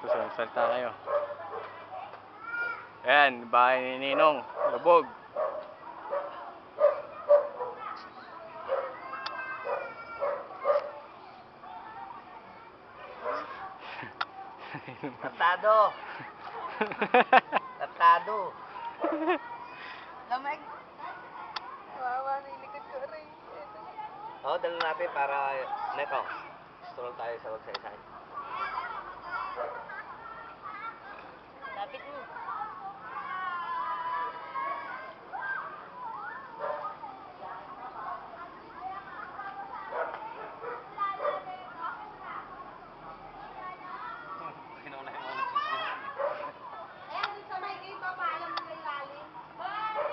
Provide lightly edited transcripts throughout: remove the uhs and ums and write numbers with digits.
Susunod salita kayo. Ayan, bahay ni Ninong. Lubog. Tartado. Tartado. Lamig. Wawa na yung likod ko rin. Oo, dala natin para neto. Stroll tayo sa magsaysay. Lapit mo.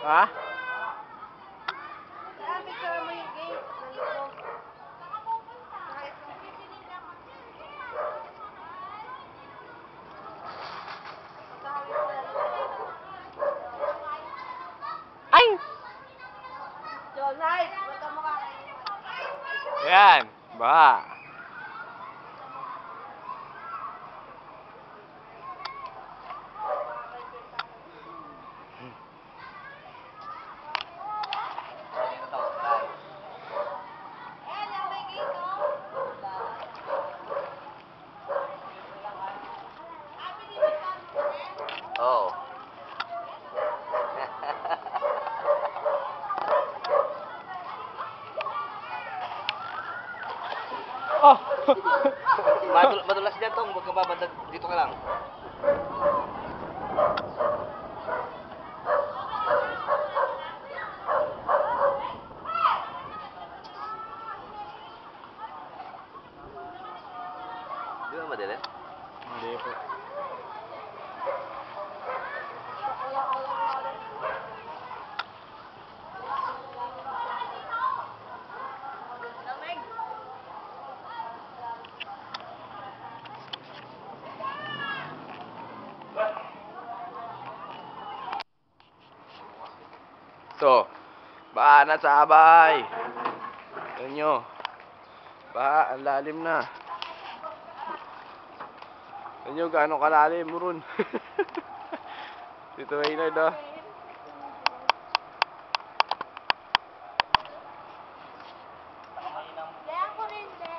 Ha? Picture mo yung gate. Nalito. Ay! John, hi! Ba't ka mukha kayo? Ayan, baha. Oo. Oh! Madulas dyan tong, huwag ka babadag, dito ka lang. Di ba madali? Hindi po. Lamig. So, baha na sa abay. Tignan nyo. Baha, ang lalim na. Tignan nyo gaano kalalim mo ron. Dito Maynard oh. Kaya ko rin, be.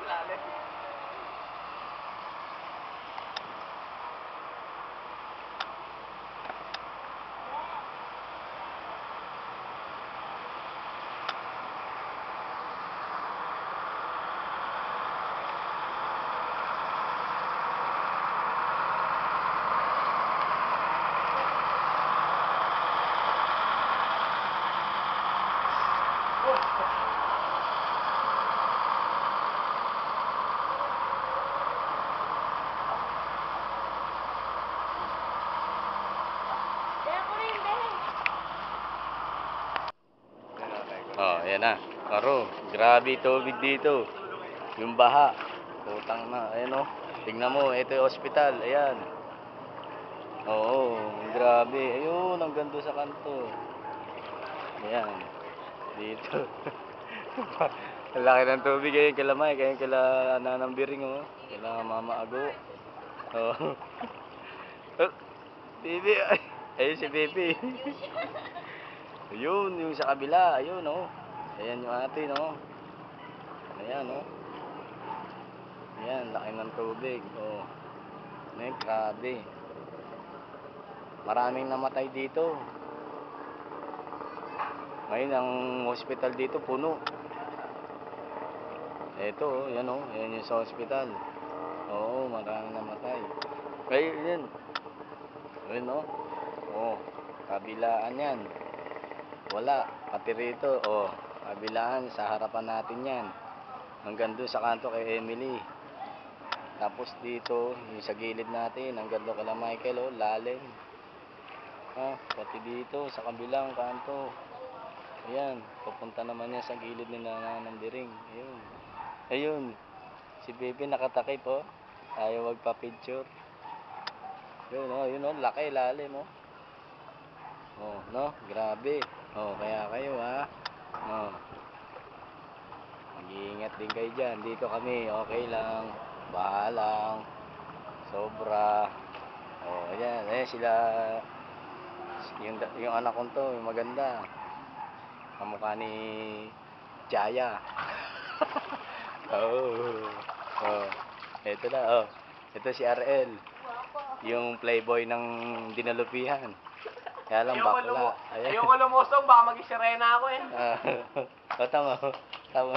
Lamig. Kaya ko rin, be. Oh, ayan na. Karo, grabe tubig dito. Yung baha. Putang na, ayan oh. Tingnan mo, ito yung ospital, ayan. Oo, grabe. Ayun, hanggang doon sa kanto. Ayan. Dito. Ang laki ng tubig ngayon kila May, kaya kila Nanang Biring oh. Kila Mama Ago. Oh. Oh, Bibi, ay. Ayun si Bibi. Ayun, yung sa kabila, ayun oh. Ayan yung ate no. Ayan oh. Ayan, laki ng tubig. Oh. May grabe. Maraming namatay dito. Ngayon ang hospital dito puno. Ito oh, yan oh, yan yung sa hospital. Oo, maraming namatay. Ngayon yan. Ayun oh. Oh, kabilaan yan. Wala, pati rito oh, kabilaan sa harapan natin yan. Hanggang doon sa kanto kay Emily. Tapos dito, yung sa gilid natin, hanggang doon kala Michael oh, lalim. Pati dito sa kabilang kanto. Ayan, papunta naman yan sa gilid ni Nanang Biring. Ayun. Ayun. Si Bibi nakatakip oh. Ayaw magpa-picture. Yun oh, laki lalim oh. Oh, no? Grabe. Oh, kaya kayo ha. Oh. Mag-iingat din kayo dyan. Dito kami, okay lang. Baha lang. Sobra. Oh, ayan. Ayan sila. Yung anak ko to, yung maganda. Kamukha ni Jaya. Oh. Oh. Ito na, oh. Ito si RL. Yung playboy ng dinalupihan. Kaya lang bakla. Ayan. Ayoko lumusong, baka mag-isirena ako eh. O, tama. Tama.